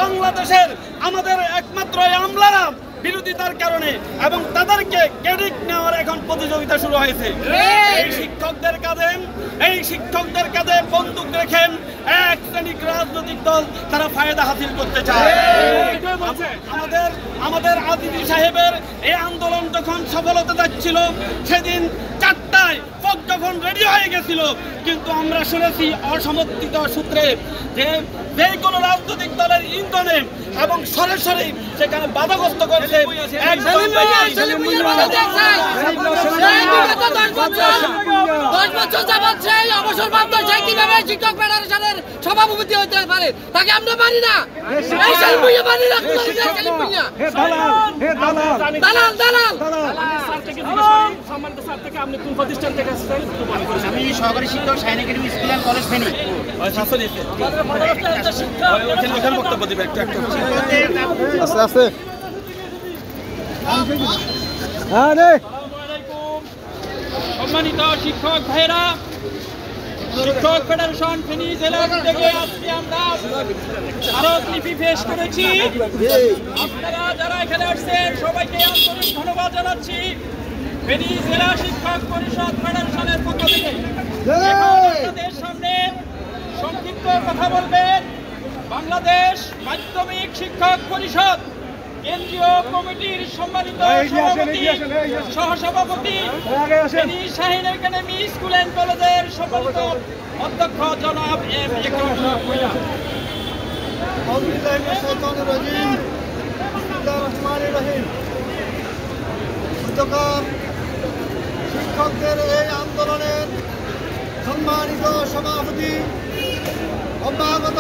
বাংলাদেশের আমাদের একমাত্র আমলারা বিরোধিতার কারণে এবং তাদেরকে ক্রেডিট নেওয়ার এখন প্রতিযোগিতা শুরু হয়েছে। এই শিক্ষকদের কাঁধে বন্দুক রেখেন এক শ্রেণিক রাজনৈতিক দল, তারা ফায়দা হাসিল করতে চায়। আমাদের আদিদি সাহেবের এই আন্দোলন যখন সফলতা যাচ্ছিল, সেদিন 4টায় ফোক যখন রেডি হয়ে গেছিল, কিন্তু আমরা শুনেছি অসমর্থিত সূত্রে যে কোনো রাজনৈতিক দলের ইন্ধনে এবং সরাসরি সেখানে বাধাগ্রস্ত করেছে। 10 বছর যাবত সেই অবসরপ্রাপ্ত সে কিভাবে শিক্ষক ফেডারেশনের সভাপতি হতে পারে, তাকে আমরা মানি না। আমি সহকারী শিক্ষক Shahin academy school and college Feni. বক্তব্য দিবে একটু সম্মানিত শিক্ষক ভাইরা, শিক্ষক ফেডারেশন ফেনী জেলা থেকে আজকে আমরা স্মারকলিপি পেশ করেছি। আপনারা যারা এখানে আসছেন সবাইকে আন্তরিক ধন্যবাদ জানাচ্ছি। ফেনী জেলা শিক্ষক পরিষদ ফেডারেশনের পক্ষ থেকে আপনাদের সামনে সংক্ষিপ্ত কথা বলবেন বাংলাদেশ মাধ্যমিক শিক্ষক পরিষদ কেন্দ্রীয় কমিটির সম্মানিত সভাপতি সহসভাপতি Feni Shahin academy school and কলেজের সম্মানিত অধ্যক্ষ জনাব এম একরাম ভূঁইয়া। শিক্ষকদের এই আন্দোলনের সম্মানিত সভাপতি, অব্যাহত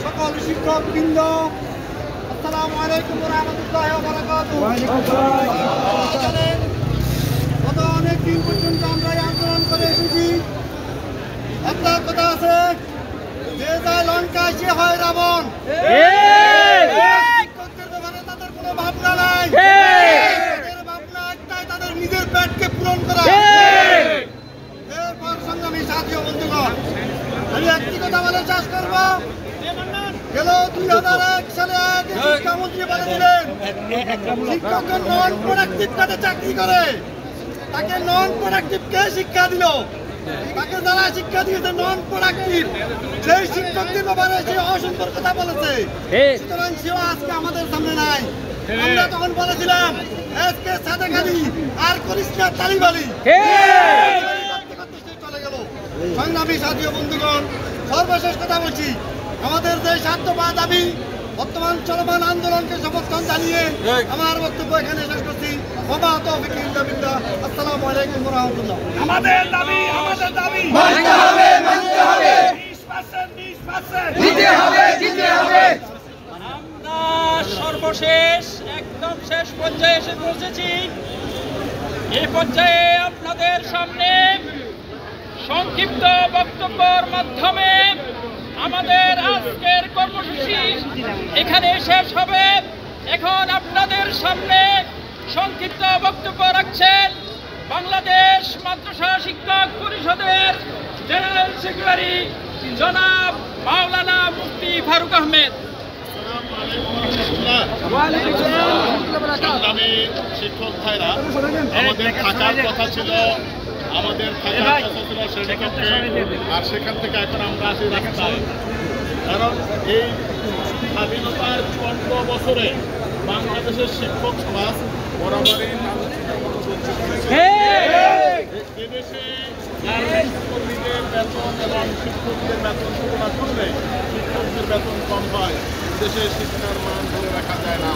সকল শিক্ষক বৃন্দ, আসসালামু আলাইকুম ওয়া রাহমাতুল্লাহি ওয়া বারাকাতুহু। গত অনেক দিন পর্যন্ত আমরা এই আন্দোলন করে এসেছি। একটা কথা আছে, যে যায় লঙ্কায় সে হয় রাবণ। শিক্ষকদের ব্যাপারে তাদের কোনো ভাবনা নাই, তাদের ভাবনা একটাই, তাদের নিজের পেটকে পূরণ করা। এরপর সংগ্রামী সাথী ও বন্ধুগণ, আমি একটি কথা বলে শেষ করবো। গেল 2001 সালে শিক্ষামন্ত্রী বলে দিলেন, শিক্ষকের নন প্রোডাক্টিভ কাজে চাকরি করে, তাকে নন প্রোডাক্টিভ কে শিক্ষা দিল? তাকে যারা শিক্ষা দিয়েছে নন প্রোডাক্টিভ, সেই শিক্ষকদের ব্যাপারে সে অসুন্দর কথা বলেছে। সুতরাং সেও আজকে আমাদের সামনে নাই। আমরা তখন বলেছিলাম আজকে সাদা খালি আর করিস না তালিবালি, চলে গেল। সংগ্রামী সাথী ও বন্ধুগণ, সর্বশেষ কথা বলছি, আমাদের যে স্বার্থ বা দাবি, বর্তমান চলমান আন্দোলনকে সমর্থন জানিয়ে আমার বক্তব্য এখানে শেষ করছি। আসসালামু আলাইকুম ওয়া রাহমাতুল্লাহ। আমাদের দাবি মানতে হবে, মানতে হবে, 20% দিতে হবে, দিতে হবে। আমরা সর্বশেষ একদম শেষ পর্যায়ে এসে পৌঁছেছি। এই পর্যায়ে আপনাদের সামনে সংক্ষিপ্ত বক্তব্যের মাধ্যমে আমাদের আজকের কর্মসূচি এখানে শেষ হবে। এখন আপনাদের সামনে সংক্ষিপ্ত বক্তব্য রাখছেন বাংলাদেশ মাদ্রাসা শিক্ষক পরিষদের জেনারেল সেক্রেটারি জনাব মাওলানা মুফতি ফারুক আহমেদ। সংগ্রামী শিক্ষক ভাইরা, আমাদের থাকার কথা ছিল শ্রেণীকক্ষে, আর সেখান থেকে এখন আমরা আসি রাস্তায়। কারণ এই স্বাধীনতার 54 বছরে বাংলাদেশের শিক্ষক সমাজ বরাবরই এদেশে কর্মীদের বেতন এবং শিক্ষকদের বেতন তুলনা করলে শিক্ষকদের বেতন কম হয়, দেশে শিক্ষার মান ধরে রাখা যায় না।